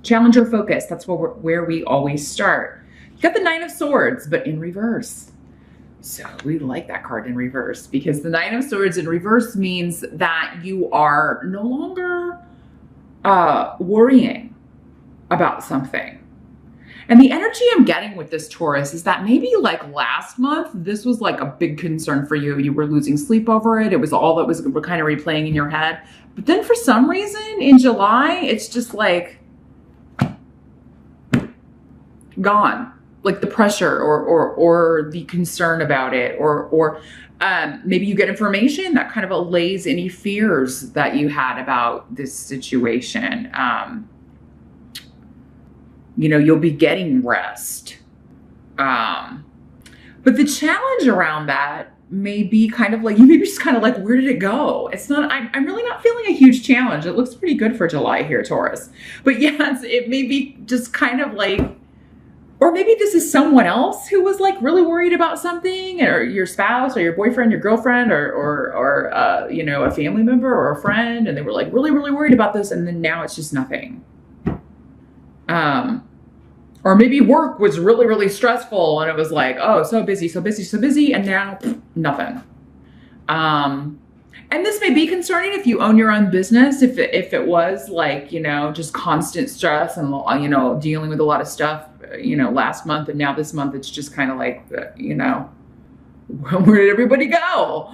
Challenge or focus. That's where we always start. You got the Nine of Swords, but in reverse. So we like that card in reverse because the Nine of Swords in reverse means that you are no longer worrying about something. And the energy I'm getting with this Taurus is that maybe like last month, this was like a big concern for you. You were losing sleep over it. It was all that was kind of replaying in your head. But then for some reason in July, it's just like gone. Like the pressure or the concern about it, or maybe you get information that kind of allays any fears that you had about this situation. You know, you'll be getting rest. But the challenge around that may be kind of like, you may be just kind of like, where did it go? It's not, I'm really not feeling a huge challenge. It looks pretty good for July here, Taurus. But yes, it may be just kind of like, or maybe this is someone else who was like really worried about something, or your spouse or your boyfriend, your girlfriend, or you know, a family member or a friend. And they were like really, really worried about this. And then now it's just nothing. Or maybe work was really, really stressful and it was like, oh, so busy, so busy, so busy. And now nothing. And this may be concerning if you own your own business, if it was like, you know, just constant stress and, you know, dealing with a lot of stuff, you know, last month, and now this month, it's just kind of like, you know, where did everybody go?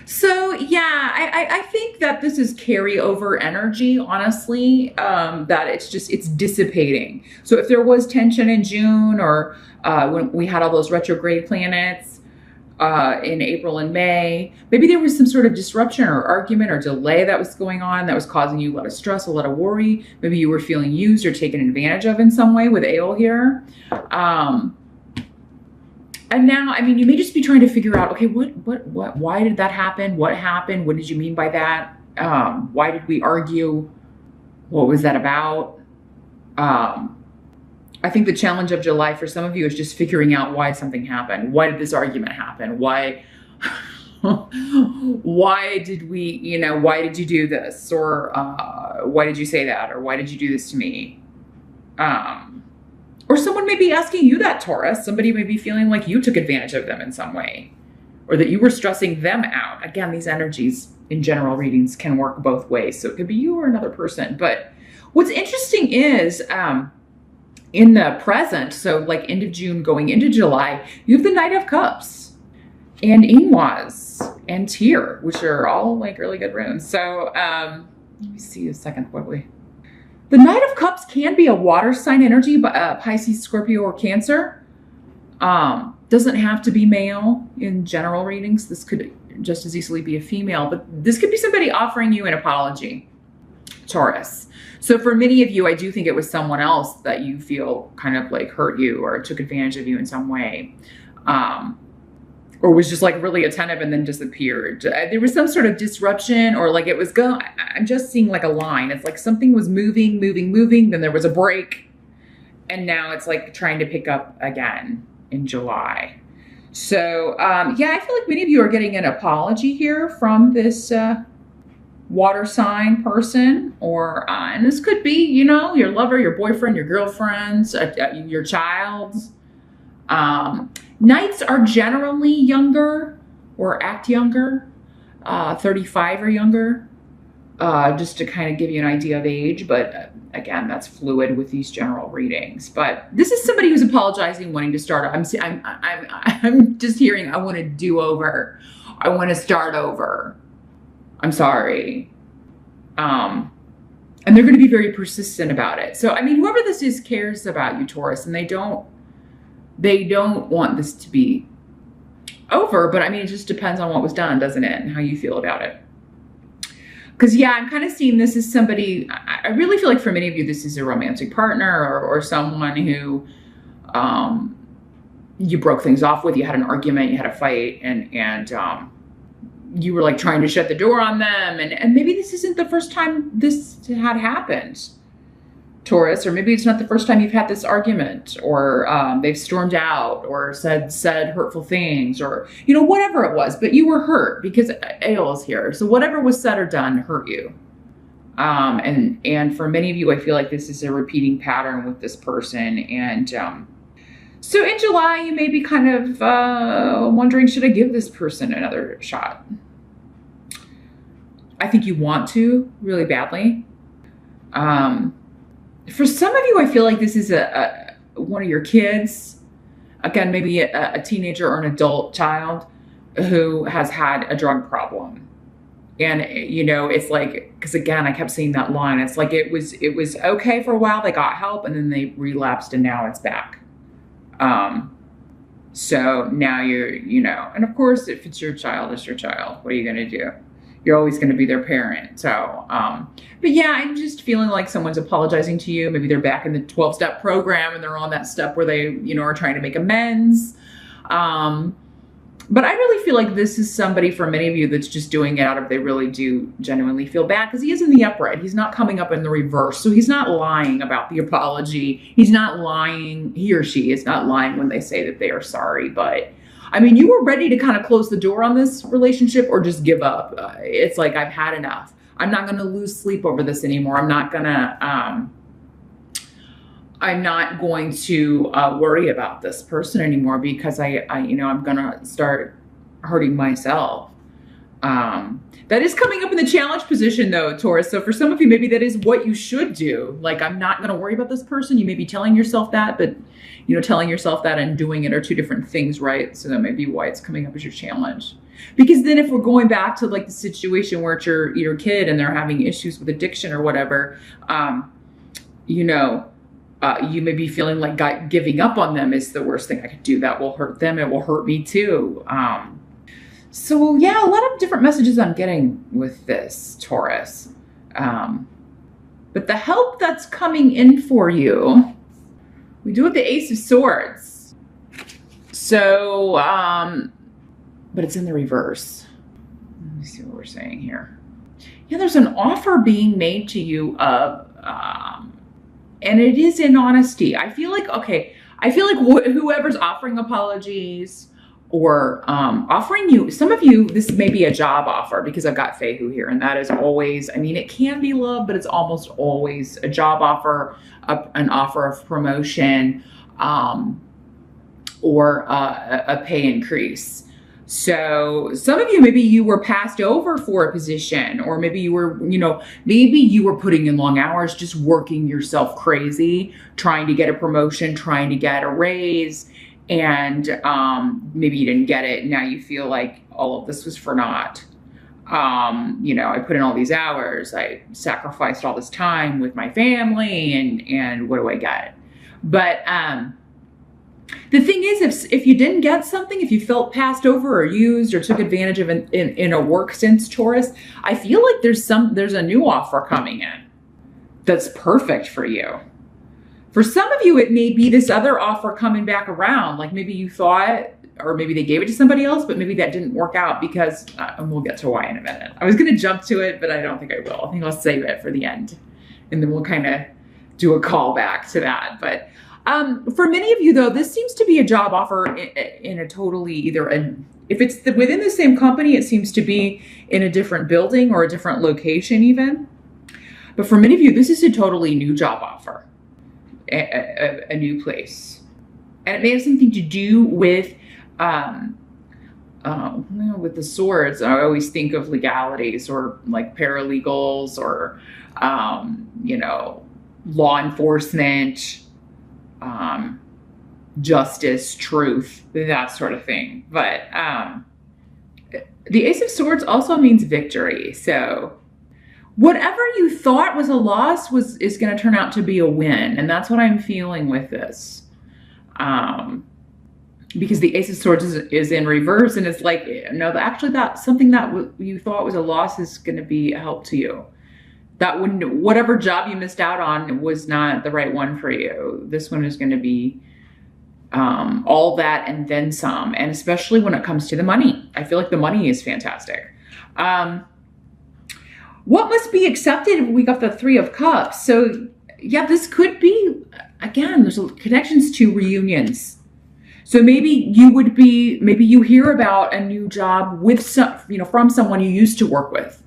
So yeah, I think that this is carryover energy, honestly, that it's dissipating. So if there was tension in June, or when we had all those retrograde planets in April and May, maybe there was some sort of disruption or argument or delay that was going on that was causing you a lot of stress, a lot of worry. Maybe you were feeling used or taken advantage of in some way with Ale here. And now, I mean, you may just be trying to figure out, okay, why did that happen? What happened? What did you mean by that? Why did we argue? What was that about? I think the challenge of July for some of you is just figuring out why something happened. Why did this argument happen? Why did we, you know, why did you do this? Or why did you say that? Or why did you do this to me? Or someone may be asking you that, Taurus. Somebody may be feeling like you took advantage of them in some way, or that you were stressing them out. Again, these energies in general readings can work both ways. So it could be you or another person. But what's interesting is in the present, so like end of June going into July, you have the Knight of Cups and Ingwas and Tyr, which are all like really good runes. So let me see a second. The Knight of Cups can be a water sign energy, but Pisces, Scorpio, or Cancer. Doesn't have to be male in general readings. This could just as easily be a female, but this could be somebody offering you an apology, Taurus. So for many of you, I do think it was someone else that you feel kind of like hurt you or took advantage of you in some way. Or was just like really attentive and then disappeared. There was some sort of disruption, or like it was going, I'm just seeing like a line. It's like something was moving, then there was a break. And now it's like trying to pick up again in July. So yeah, I feel like many of you are getting an apology here from this water sign person, or, and this could be, you know, your lover, your boyfriend, your girlfriends, your child. Knights are generally younger or act younger, 35 or younger, just to kind of give you an idea of age. But again, that's fluid with these general readings. But this is somebody who's apologizing, wanting to start. I'm just hearing, I want to do over. I want to start over. I'm sorry. And they're going to be very persistent about it. So, I mean, whoever this is cares about you, Taurus, and they don't want this to be over, but I mean, it just depends on what was done, doesn't it? And how you feel about it. Because yeah, I'm kind of seeing this as somebody, I really feel like for many of you, this is a romantic partner or someone who you broke things off with. You had an argument, you had a fight, and you were like trying to shut the door on them. And maybe this isn't the first time this had happened, Taurus, or maybe it's not the first time you've had this argument, or they've stormed out or said hurtful things, or, you know, whatever it was, but you were hurt because Ale is here. So whatever was said or done hurt you. And for many of you, I feel like this is a repeating pattern with this person. And so in July, you may be kind of wondering, should I give this person another shot? I think you want to really badly. For some of you, I feel like this is one of your kids. Again, maybe a teenager or an adult child who has had a drug problem. And, you know, it's like, because again, I kept seeing that line. It's like it was okay for a while. They got help and then they relapsed and now it's back. So now you're, you know, and of course, if it's your child, it's your child. What are you going to do? You're always going to be their parent. So, but yeah, I'm just feeling like someone's apologizing to you. Maybe they're back in the 12-step program and they're on that step where they, you know, are trying to make amends. But I really feel like this is somebody for many of you that's just doing it out of they really do genuinely feel bad, because he is in the upright. He's not coming up in the reverse. So he's not lying about the apology. He's not lying. He or she is not lying when they say that they are sorry. But I mean, you were ready to kind of close the door on this relationship or just give up. It's like, I've had enough. I'm not going to lose sleep over this anymore. I'm not going to worry about this person anymore because you know, I'm going to start hurting myself. That is coming up in the challenge position though, Taurus. So for some of you, maybe that is what you should do. Like, I'm not going to worry about this person. You may be telling yourself that, but you know, telling yourself that and doing it are two different things, right? So that may be why it's coming up as your challenge. Because then if we're going back to like the situation where it's your kid and they're having issues with addiction or whatever, you know, you may be feeling like giving up on them is the worst thing I could do. That will hurt them. It will hurt me too. So yeah, a lot of different messages I'm getting with this, Taurus. But the help that's coming in for you, we do with the Ace of Swords. So, but it's in the reverse. Let me see what we're saying here. Yeah, there's an offer being made to you of, and it is in honesty. I feel like whoever's offering apologies or offering you, some of you, this may be a job offer because I've got Fehu here, and that is always, I mean, it can be love, but it's almost always a job offer, an offer of promotion, or a pay increase. So some of you, maybe you were passed over for a position, or maybe you were, you know, maybe you were putting in long hours, just working yourself crazy, trying to get a promotion, trying to get a raise, and maybe you didn't get it. Now you feel like all of this was for naught. You know, I put in all these hours, I sacrificed all this time with my family, and what do I get? But the thing is, if you didn't get something, if you felt passed over or used or took advantage of in a work sense, Taurus, I feel like there's a new offer coming in that's perfect for you. For some of you, it may be this other offer coming back around. Like maybe you thought, or maybe they gave it to somebody else, but maybe that didn't work out because, and we'll get to why in a minute. I was going to jump to it, but I don't think I will. I think I'll save it for the end. And then we'll kind of do a call back to that. But for many of you, though, this seems to be a job offer in a totally if it's within the same company, it seems to be in a different building or a different location even. But for many of you, this is a totally new job offer, a new place. And it may have something to do with, with the swords. I always think of legalities or like paralegals or, you know, law enforcement, justice, truth, that sort of thing. But the Ace of Swords also means victory. So whatever you thought was a loss is going to turn out to be a win. And that's what I'm feeling with this. Because the Ace of Swords is in reverse, and it's like, no, actually that something that you thought was a loss is going to be a help to you. Whatever job you missed out on was not the right one for you. This one is going to be all that and then some, and especially when it comes to the money. I feel like the money is fantastic. What must be accepted? We got the Three of Cups. So yeah, this could be, again, there's connections to reunions. So maybe you hear about a new job with from someone you used to work with,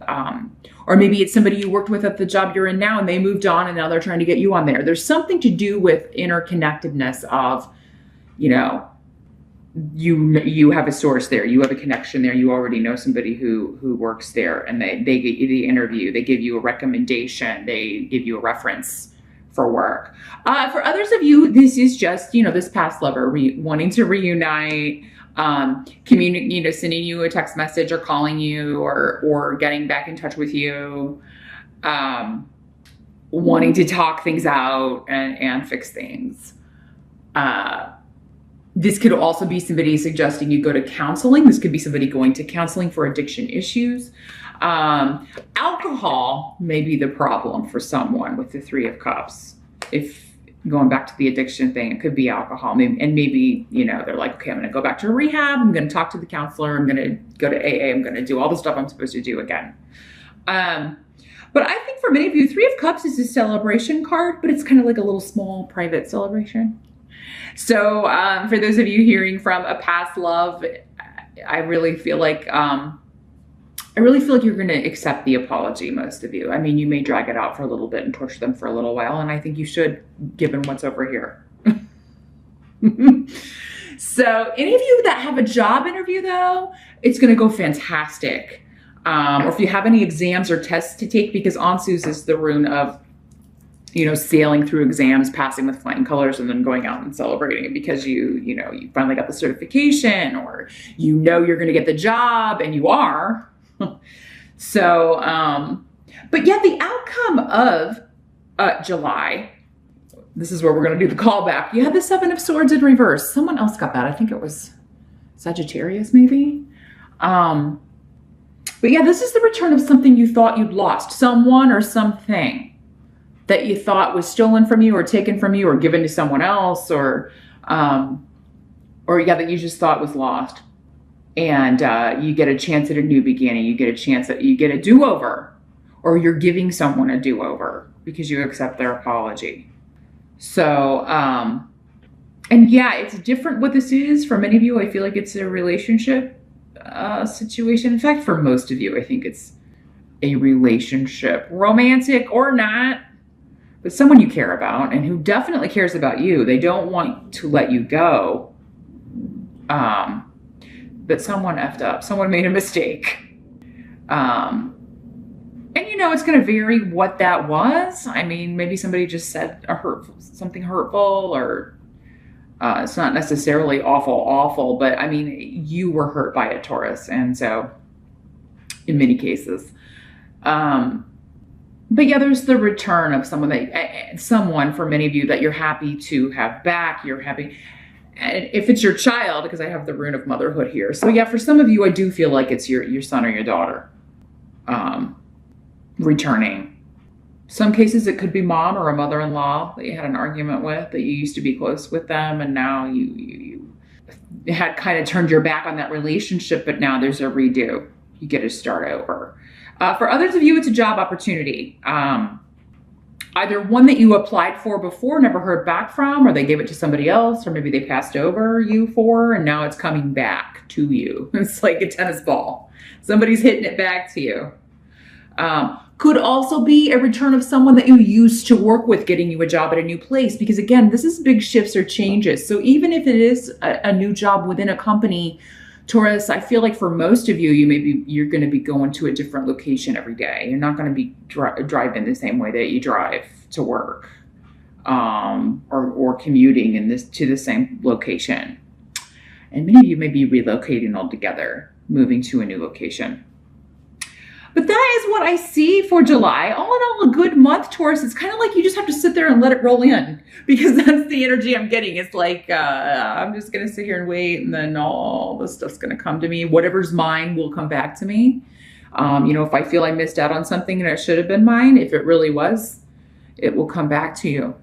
Or maybe it's somebody you worked with at the job you're in now and they moved on and now they're trying to get you on there. There's something to do with interconnectedness of, you know, you have a source there, you have a connection there, you already know somebody who works there, and they get you the interview, they give you a recommendation, they give you a reference for work. For others of you, this is just, you know, this past lover wanting to reunite, you know, sending you a text message or calling you or getting back in touch with you, wanting to talk things out and fix things. This could also be somebody suggesting you go to counseling. This could be somebody going to counseling for addiction issues. Alcohol may be the problem for someone with the Three of Cups. If going back to the addiction thing, it could be alcohol. Maybe, you know, they're like, okay, I'm going to go back to rehab. I'm going to talk to the counselor. I'm going to go to AA. I'm going to do all the stuff I'm supposed to do again. But I think for many of you, Three of Cups is a celebration card, but it's kind of like a little small private celebration. So for those of you hearing from a past love, I really feel like you're going to accept the apology, most of you. I mean, you may drag it out for a little bit and torture them for a little while, and I think you should, given what's over here. So any of you that have a job interview, though, it's going to go fantastic. Or if you have any exams or tests to take, because Ansus is the rune of, you know, sailing through exams, passing with flying colors, and then going out and celebrating because you know, you finally got the certification, or you know you're going to get the job, and you are. So, but yeah, the outcome of July, this is where we're going to do the callback. You had the Seven of Swords in reverse. Someone else got that. I think it was Sagittarius, maybe. But yeah, this is the return of something you thought you'd lost, someone or something that you thought was stolen from you or taken from you or given to someone else, or yeah, that you just thought was lost. And you get a chance at a new beginning. You get a chance at, you get a do-over, or you're giving someone a do-over because you accept their apology. So, and yeah, it's different what this is. For many of you, I feel like it's a relationship situation. In fact, for most of you, I think it's a relationship, romantic or not, but someone you care about and who definitely cares about you. They don't want to let you go. But someone effed up. Someone made a mistake. And you know, it's going to vary what that was. I mean, maybe somebody just said something hurtful, or it's not necessarily awful, but I mean, you were hurt by a Taurus. And so in many cases, but yeah, there's the return of someone for many of you that you're happy to have back. You're happy. And if it's your child, because I have the rune of motherhood here. So yeah, for some of you, I do feel like it's your son or your daughter returning. Some cases it could be mom or a mother-in-law that you had an argument with, that you used to be close with them, and now you had kind of turned your back on that relationship, but now there's a redo. You get to start over. For others of you, it's a job opportunity. Either one that you applied for before, never heard back from, or they gave it to somebody else, or maybe they passed over you for, and now it's coming back to you. It's like a tennis ball. Somebody's hitting it back to you. Could also be a return of someone that you used to work with getting you a job at a new place, because again, this is big shifts or changes. So even if it is a new job within a company, Taurus, I feel like for most of you, you're going to be going to a different location every day. You're not going to be driving the same way that you drive to work, or commuting to the same location. And many of you may be relocating altogether, moving to a new location. But that is what I see for July. All in all, a good month, Taurus. It's kind of like you just have to sit there and let it roll in, because that's the energy I'm getting. It's like, I'm just going to sit here and wait, and then all this stuff's going to come to me. Whatever's mine will come back to me. You know, if I feel I missed out on something and it should have been mine, if it really was, it will come back to you.